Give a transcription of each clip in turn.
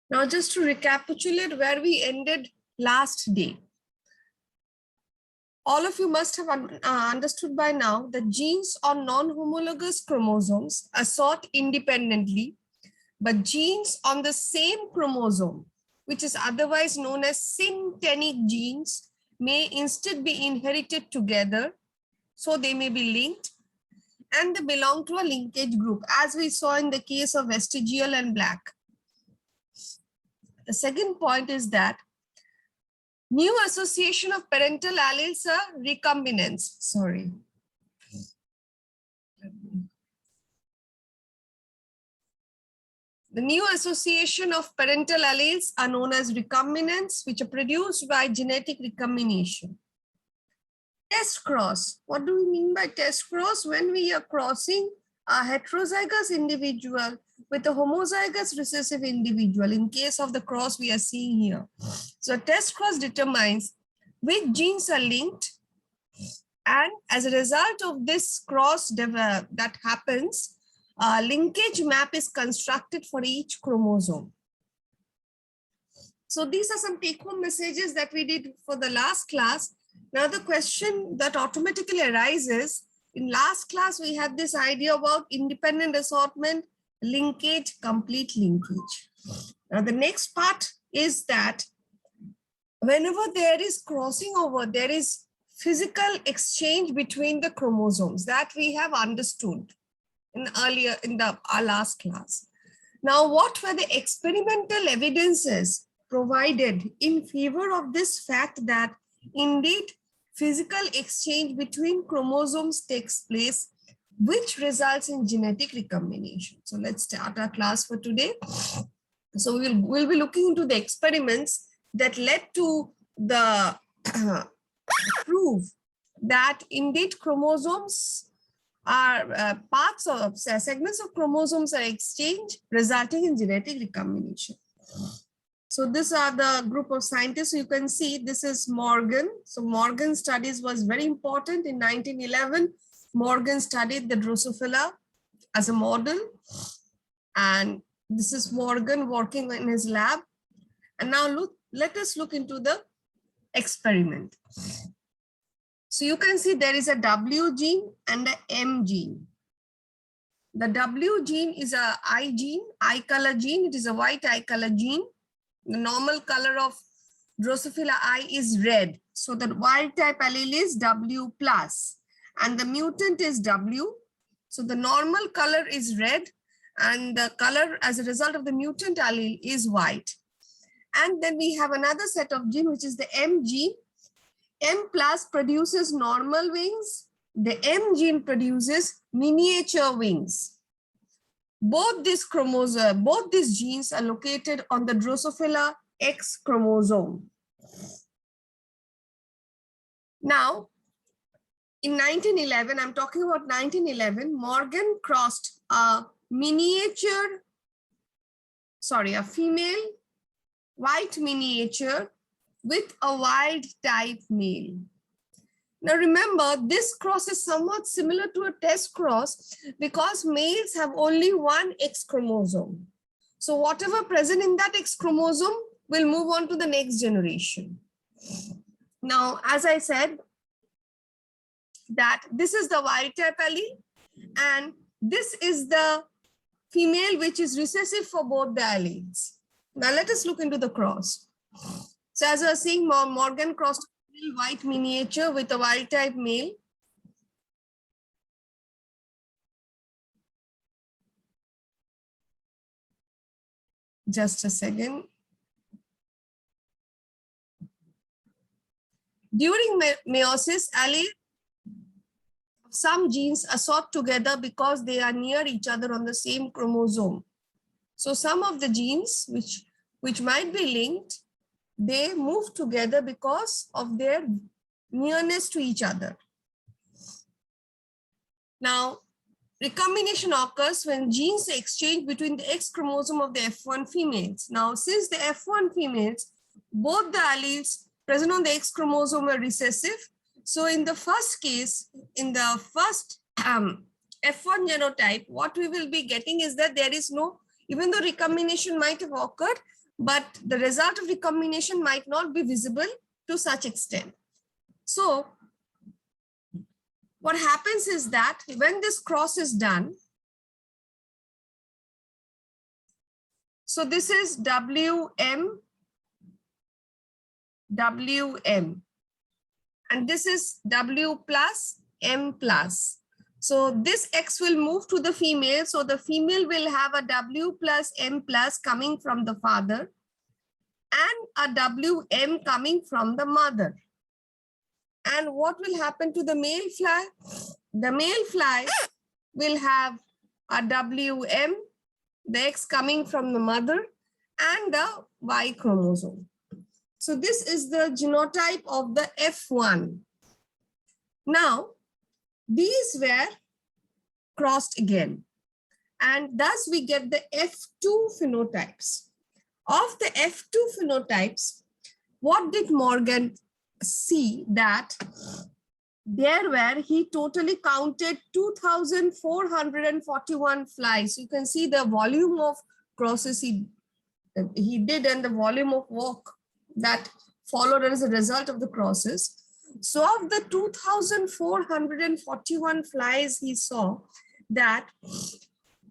Now, just to recapitulate where we ended last day, all of you must have understood by now that genes on non-homologous chromosomes assort independently, but genes on the same chromosome, which is otherwise known as syntenic genes, may instead be inherited together, so they may be linked, and they belong to a linkage group, as we saw in the case of vestigial and black. The second point is that new association of parental alleles are recombinants. Sorry. The new association of parental alleles are known as recombinants, which are produced by genetic recombination. Test cross. What do we mean by test cross? When we are crossing a heterozygous individual with a homozygous recessive individual, in case of the cross we are seeing here. So test cross determines which genes are linked, and as a result of this cross that happens, a linkage map is constructed for each chromosome. So these are some take-home messages that we did for the last class. Now the question that automatically arises, in last class we had this idea about independent assortment, linkage, complete linkage. Now the next part is that whenever there is crossing over, there is physical exchange between the chromosomes that we have understood in our last class. Now, what were the experimental evidences provided in favor of this fact that indeed physical exchange between chromosomes takes place, which results in genetic recombination? So let's start our class for today. So we'll be looking into the experiments that led to the proof that indeed chromosomes are parts of segments of chromosomes are exchanged, resulting in genetic recombination. So these are the group of scientists. You can see this is Morgan. So Morgan studies was very important. In 1911, Morgan studied the Drosophila as a model. And this is Morgan working in his lab. And now let us look into the experiment. So you can see there is a W gene and a M gene. The W gene is a eye gene, eye color gene. It is a white eye color gene. The normal color of Drosophila eye is red. So the wild type allele is W plus and the mutant is W. So the normal color is red and the color as a result of the mutant allele is white. And then we have another set of gene, which is the M gene. M plus produces normal wings. The M gene produces miniature wings. Both these genes are located on the Drosophila X chromosome. Now, in 1911, I'm talking about 1911, Morgan crossed a female white miniature with a wild type male. Now remember, this cross is somewhat similar to a test cross because males have only one X chromosome. So whatever present in that X chromosome will move on to the next generation. Now, as I said, that this is the wild type allele and this is the female which is recessive for both the alleles. Now let us look into the cross. So as I was saying, Morgan crossed a white miniature with a wild type male. Just a second. During meiosis, alleles of some genes assort together because they are near each other on the same chromosome. So some of the genes which might be linked, they move together because of their nearness to each other. Now, recombination occurs when genes exchange between the X chromosome of the F1 females. Now, since the F1 females, both the alleles present on the X chromosome are recessive. So in the first case, in the first F1 genotype, what we will be getting is that there is no, even though recombination might have occurred, but the result of recombination might not be visible to such extent. So what happens is that when this cross is done, so this is WM, WM, and this is W plus M plus. So this X will move to the female. So the female will have a W plus M plus coming from the father and a WM coming from the mother. And what will happen to the male fly? The male fly will have a WM, the X coming from the mother, and the Y chromosome. So this is the genotype of the F1. Now, these were crossed again, and thus we get the F2 phenotypes. Of the F2 phenotypes, what did Morgan see? That there were, he totally counted 2,441 flies. You can see the volume of crosses he did and the volume of work that followed as a result of the crosses. So of the 2,441 flies, he saw that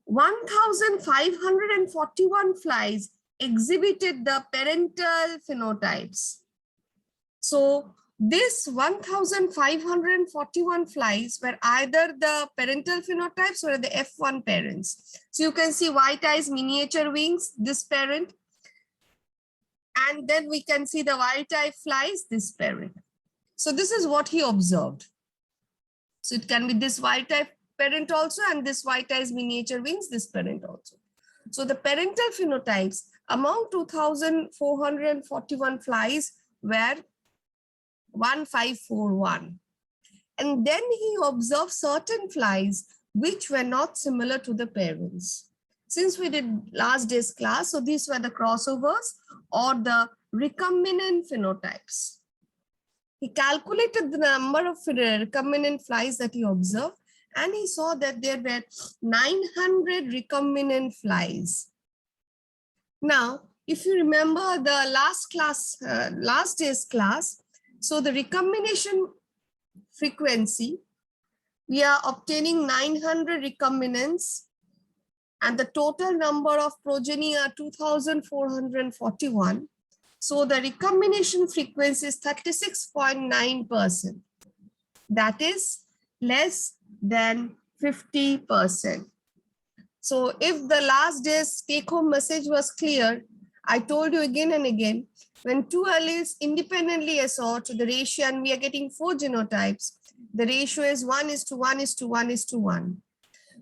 1,541 flies exhibited the parental phenotypes. So this 1,541 flies were either the parental phenotypes or the F1 parents. So you can see white eyes, miniature wings, this parent. And then we can see the wild type flies, this parent. So this is what he observed. So it can be this wild type parent also, and this white eyes, miniature wings, this parent also. So the parental phenotypes among 2,441 flies were 1,541. And then he observed certain flies which were not similar to the parents. Since we did last day's class, so these were the crossovers or the recombinant phenotypes. He calculated the number of recombinant flies that he observed, and he saw that there were 900 recombinant flies. Now, if you remember the last class, last day's class, so the recombination frequency, we are obtaining 900 recombinants, and the total number of progeny are 2,441. So the recombination frequency is 36.9%. That is less than 50%. So if the last day's take-home message was clear, I told you again and again, when two alleles independently assort the ratio, and we are getting 4 genotypes, the ratio is 1:1:1:1.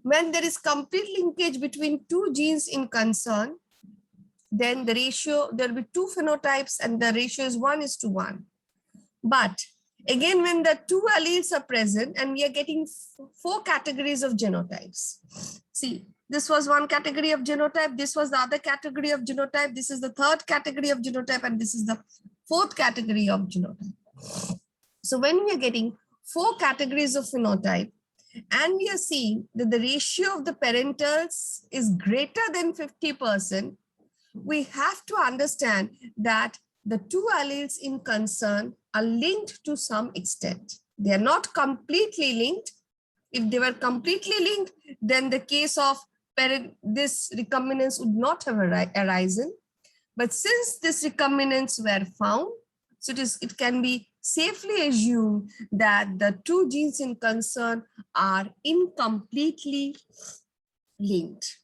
When there is complete linkage between two genes in concern, then the ratio, there will be 2 phenotypes and the ratio is 1:1. But again, when the 2 alleles are present and we are getting 4 categories of genotypes. See, this was one category of genotype, this was the other category of genotype, this is the third category of genotype, and this is the fourth category of genotype. So when we are getting 4 categories of phenotype, and we are seeing that the ratio of the parentals is greater than 50%, we have to understand that the 2 alleles in concern are linked to some extent. They are not completely linked. If they were completely linked, then the case of this recombinance would not have arisen. But since these recombinants were found, so it can be safely assumed that the 2 genes in concern are incompletely linked.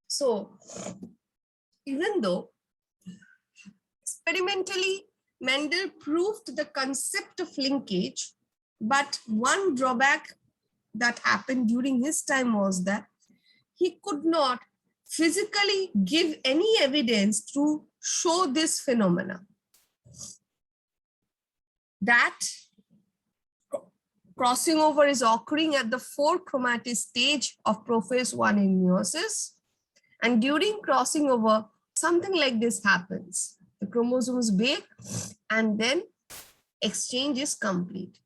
So even though experimentally Mendel proved the concept of linkage, but one drawback that happened during his time was that he could not physically give any evidence to show this phenomena, that crossing over is occurring at the 4 chromatase stage of prophase 1 in meiosis. And during crossing over, something like this happens. The chromosomes break and then exchange is complete.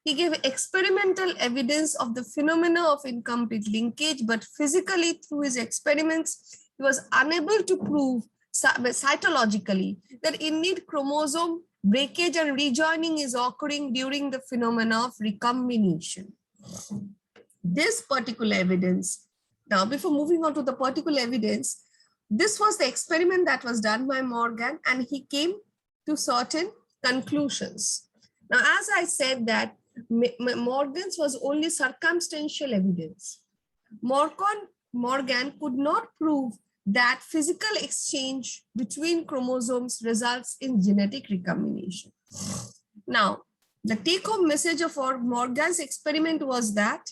He gave experimental evidence of the phenomena of incomplete linkage, but physically through his experiments, he was unable to prove cytologically that indeed chromosome breakage and rejoining is occurring during the phenomena of recombination. This particular evidence, now before moving on to the particular evidence, this was the experiment that was done by Morgan, and he came to certain conclusions. Now, as I said that Morgan's was only circumstantial evidence. Morgan could not prove that physical exchange between chromosomes results in genetic recombination. Now, the take-home message of Morgan's experiment was that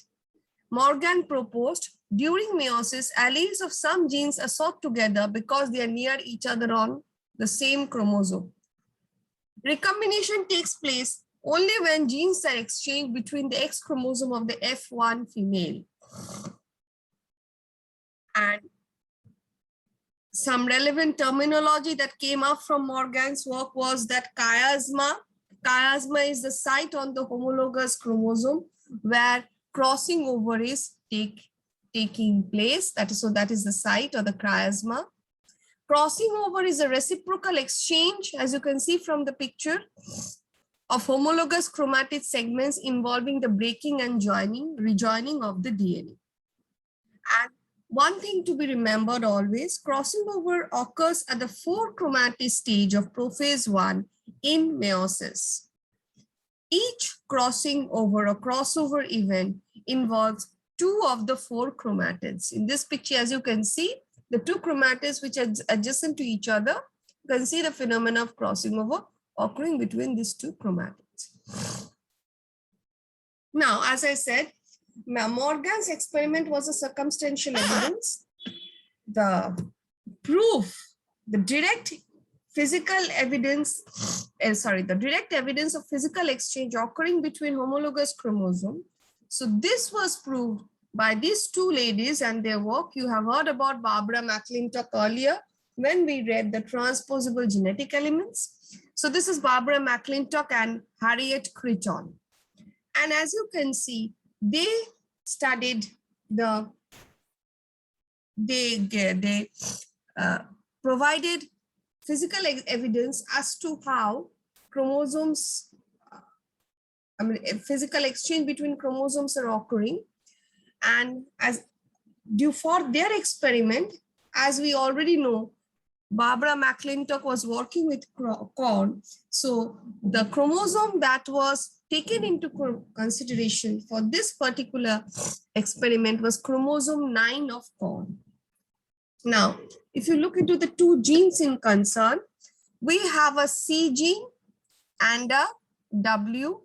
Morgan proposed during meiosis, alleles of some genes are sought together because they are near each other on the same chromosome. Recombination takes place only when genes are exchanged between the X chromosome of the F1 female. And some relevant terminology that came up from Morgan's work was that chiasma. Chiasma is the site on the homologous chromosome where crossing over is taking place. That is the site or the chiasma. Crossing over is a reciprocal exchange, as you can see from the picture, of homologous chromatid segments involving the breaking and rejoining of the DNA. And one thing to be remembered always, crossing over occurs at the 4 chromatid stage of prophase 1 in meiosis. Each crossing over or crossover event involves 2 of the 4 chromatids. In this picture, as you can see, the 2 chromatids which are adjacent to each other, you can see the phenomena of crossing over occurring between these 2 chromatids. Now, as I said, Morgan's experiment was a circumstantial evidence. The proof, the direct physical evidence, the direct evidence of physical exchange occurring between homologous chromosomes. So this was proved by these 2 ladies and their work. You have heard about Barbara McClintock earlier when we read the transposable genetic elements. So this is Barbara McClintock and Harriet Crichton. And as you can see, they studied they provided physical evidence as to how chromosomes, physical exchange between chromosomes are occurring. And as due for their experiment, as we already know, Barbara McClintock was working with corn. So the chromosome that was taken into consideration for this particular experiment was chromosome 9 of corn. Now, if you look into the 2 genes in concern, we have a C gene and a WX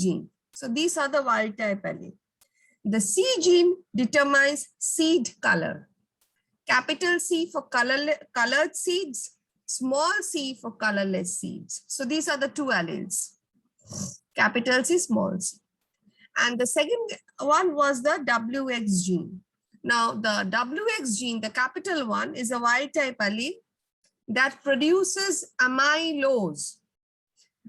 gene. So these are the wild type allele. The C gene determines seed color. Capital C for colored seeds, small c for colorless seeds. So these are the 2 alleles, capital C, small c. And the second one was the WX gene. Now the WX gene, the capital one, is a wild type allele that produces amylose.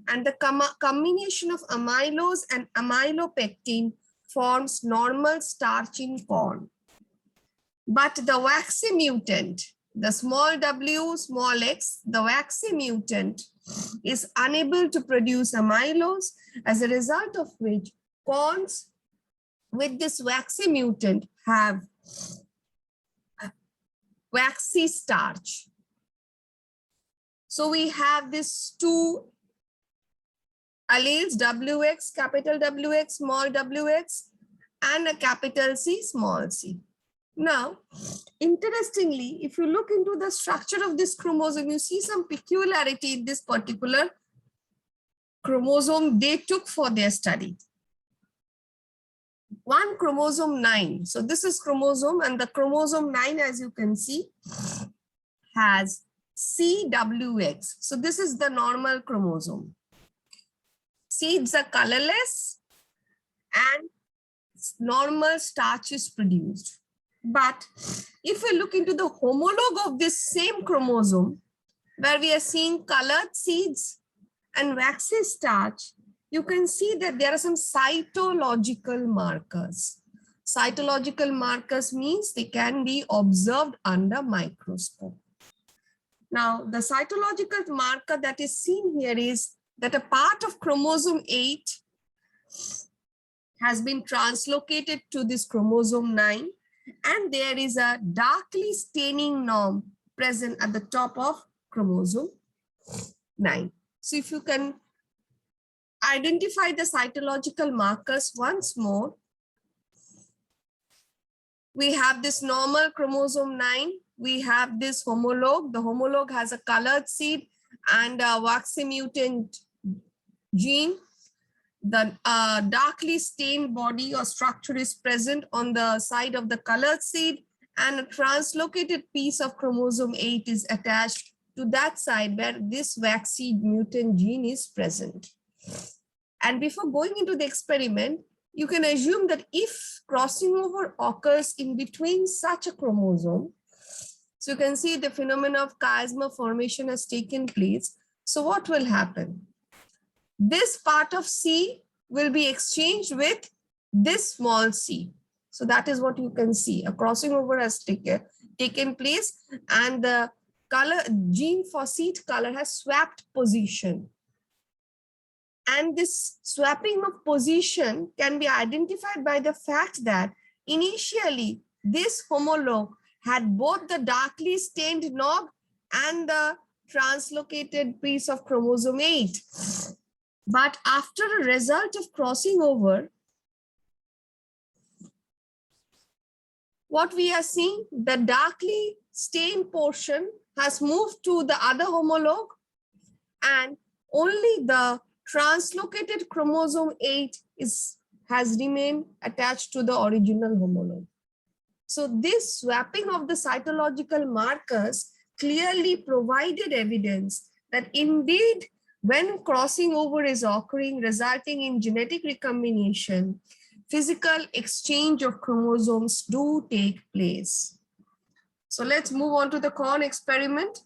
And the combination of amylose and amylopectin forms normal starch in corn. But the waxy mutant, the small w, small x, the waxy mutant is unable to produce amylose, as a result of which corns with this waxy mutant have waxy starch. So we have these 2 alleles, WX, capital WX, small wx, and a capital C, small c. Now, interestingly, if you look into the structure of this chromosome, you see some peculiarity in this particular chromosome they took for their study. One chromosome 9. So this is chromosome, and the chromosome 9, as you can see, has CWX. So this is the normal chromosome. Seeds are colorless and normal starch is produced. But if we look into the homologue of this same chromosome, where we are seeing colored seeds and waxy starch, you can see that there are some cytological markers. Cytological markers means they can be observed under microscope. Now, the cytological marker that is seen here is that a part of chromosome 8 has been translocated to this chromosome 9, and there is a darkly staining norm present at the top of chromosome 9. So if you can identify the cytological markers once more, we have this normal chromosome 9, we have this homologue. The homologue has a colored seed and a waxy mutant gene. The darkly stained body or structure is present on the side of the colored seed, and a translocated piece of chromosome 8 is attached to that side where this waxy mutant gene is present. And before going into the experiment, you can assume that if crossing over occurs in between such a chromosome, so you can see the phenomenon of chiasma formation has taken place. So what will happen? This part of C will be exchanged with this small c. So that is what you can see. A crossing over has taken place, and the color gene for seed color has swapped position. And this swapping of position can be identified by the fact that initially this homologue had both the darkly stained knob and the translocated piece of chromosome 8. But after a result of crossing over, what we are seeing, the darkly stained portion has moved to the other homologue, and only the translocated chromosome 8 has remained attached to the original homologue. So this swapping of the cytological markers clearly provided evidence that indeed when crossing over is occurring, resulting in genetic recombination, physical exchange of chromosomes do take place. So let's move on to the Kohn experiment.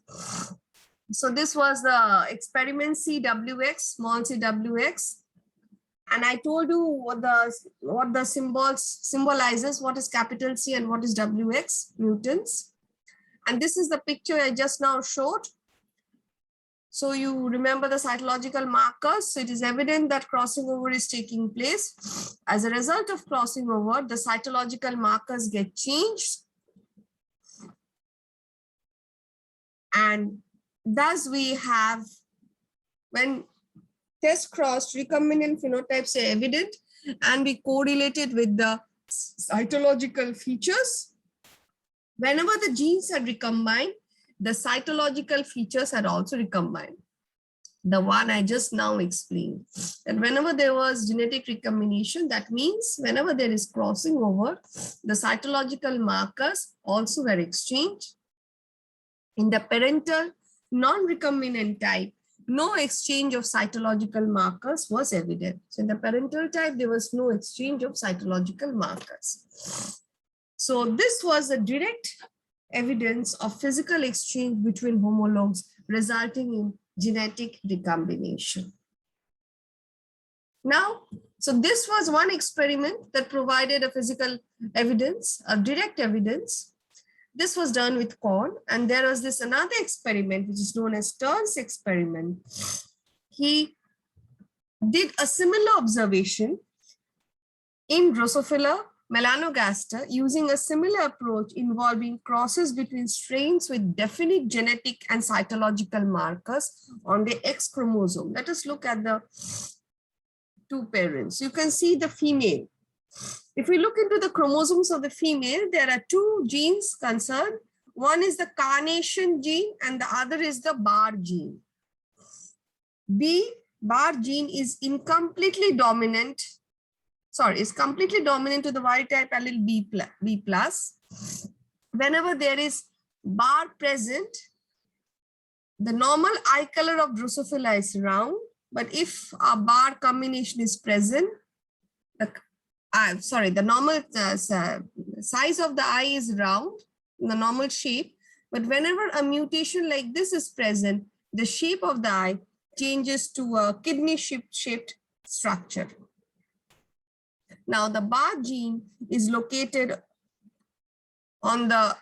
So this was the experiment CWX, small cwx. And I told you what the symbolizes, what is capital C and what is WX, mutants. And this is the picture I just now showed. So you remember the cytological markers. So it is evident that crossing over is taking place. As a result of crossing over, the cytological markers get changed. And thus we have, when test crossed, recombinant phenotypes are evident, and we correlated with the cytological features. Whenever the genes had recombined, the cytological features had also recombined. The one I just now explained. And whenever there was genetic recombination, that means whenever there is crossing over, the cytological markers also were exchanged. In the parental non-recombinant type, no exchange of cytological markers was evident. So in the parental type, there was no exchange of cytological markers. So this was a direct evidence of physical exchange between homologues, resulting in genetic recombination. Now, so this was one experiment that provided a physical evidence, a direct evidence. This was done with Kohn, and there was this another experiment which is known as Stern's experiment. He did a similar observation in Drosophila melanogaster using a similar approach involving crosses between strains with definite genetic and cytological markers on the X chromosome. Let us look at the two parents. You can see the female. If we look into the chromosomes of the female, there are two genes concerned. One is the carnation gene and the other is the bar gene. Bar gene is incompletely dominant. Sorry, is completely dominant to the wild type allele B+. Whenever there is bar present, the normal eye color of Drosophila is round, but if a bar combination is present, the normal size of the eye is round, the normal shape, but whenever a mutation like this is present, the shape of the eye changes to a kidney-shaped structure. Now the BAR gene is located on the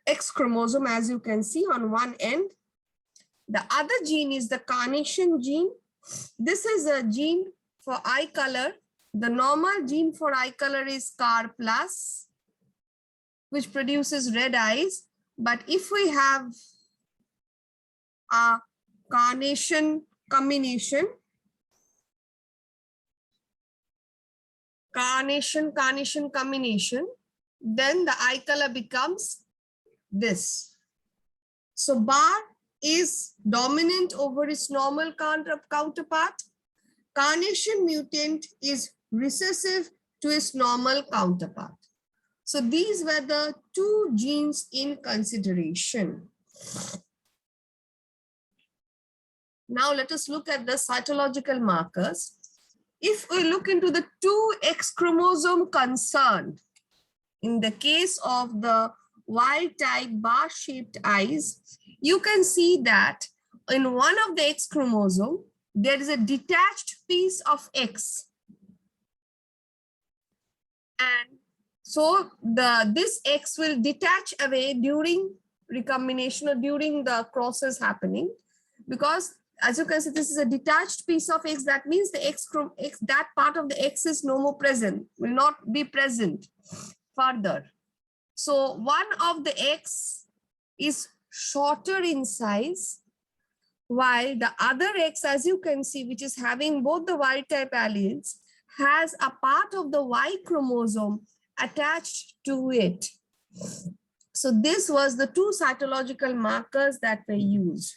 X chromosome, as you can see on one end. The other gene is the carnation gene. This is a gene for eye color. The normal gene for eye color is CAR+, which produces red eyes. But if we have a carnation combination, then the eye color becomes this. So BAR is dominant over its normal counterpart. Carnation mutant is recessive to its normal counterpart. So these were the two genes in consideration. Now let us look at the cytological markers. If we look into the two X chromosome concerned, in the case of the wild type bar-shaped eyes, you can see that in one of the X chromosome, there is a detached piece of X. And so this X will detach away during recombination or during the crosses happening, because as you can see, this is a detached piece of X. That means the X, that part of the X is no more present, will not be present further. So one of the X is shorter in size, while the other X, as you can see, which is having both the wild type alleles, has a part of the Y chromosome attached to it. So this was the two cytological markers that were used.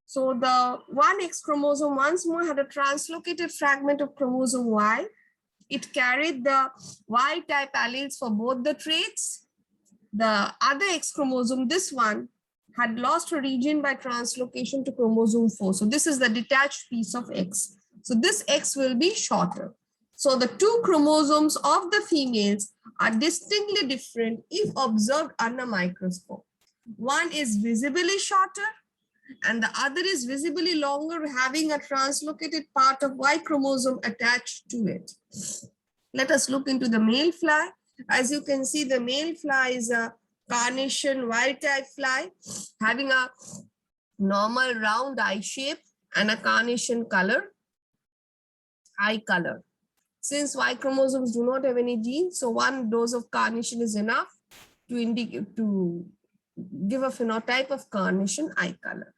So the one X chromosome once more had a translocated fragment of chromosome Y. It carried the Y type alleles for both the traits. The other X chromosome, this one, had lost a region by translocation to chromosome 4. So this is the detached piece of X. So this X will be shorter. So the two chromosomes of the females are distinctly different if observed under microscope. One is visibly shorter and the other is visibly longer, having a translocated part of Y chromosome attached to it. Let us look into the male fly. As you can see, the male fly is a carnation wild type fly, having a normal round eye shape and a carnation color, eye color. Since Y chromosomes do not have any genes, so one dose of carnation is enough to indicate, to give a phenotype of carnation eye color.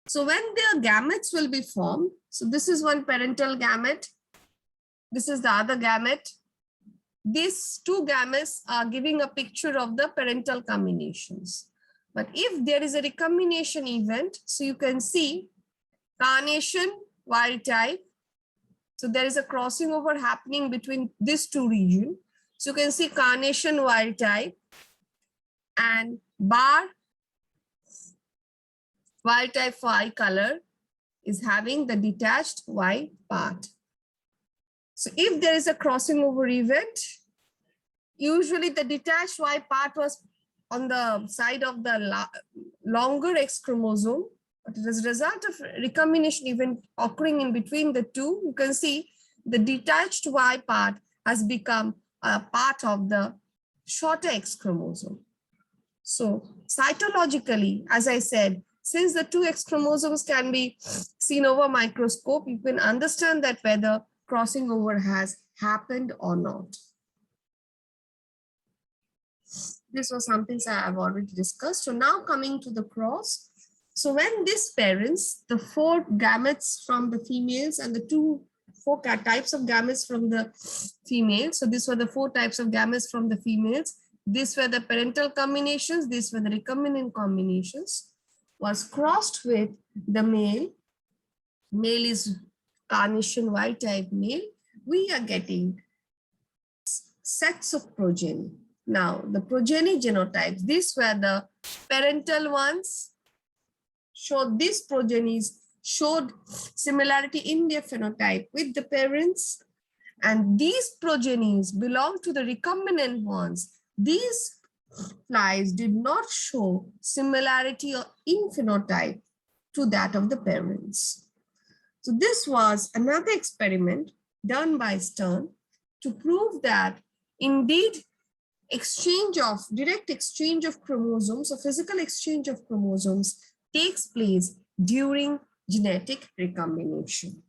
So when their gametes will be formed, so this is one parental gamete, this is the other gamete. These two gametes are giving a picture of the parental combinations. But if there is a recombination event, so you can see carnation wild type. So there is a crossing over happening between these two regions. So you can see carnation wild type and bar wild type for eye color is having the detached Y part. So if there is a crossing over event, usually the detached Y part was on the side of the longer X chromosome, but as a result of recombination event occurring in between the two, you can see the detached Y part has become a part of the shorter X chromosome. So cytologically, as I said, since the two X chromosomes can be seen over microscope, you can understand that whether crossing over has happened or not. This was something I have already discussed. So now coming to the cross. So when these parents, the four gametes from the females and the four types of gametes from the females. So these were the four types of gametes from the females. These were the parental combinations. These were the recombinant combinations. Was crossed with the male. Male is carnation wild type male. We are getting sets of progeny. Now the progeny genotypes, these were the parental ones. Showed these progenies showed similarity in their phenotype with the parents, and these progenies belong to the recombinant ones. These flies did not show similarity in phenotype to that of the parents. So this was another experiment done by Stern to prove that indeed direct exchange of chromosomes or physical exchange of chromosomes takes place during genetic recombination.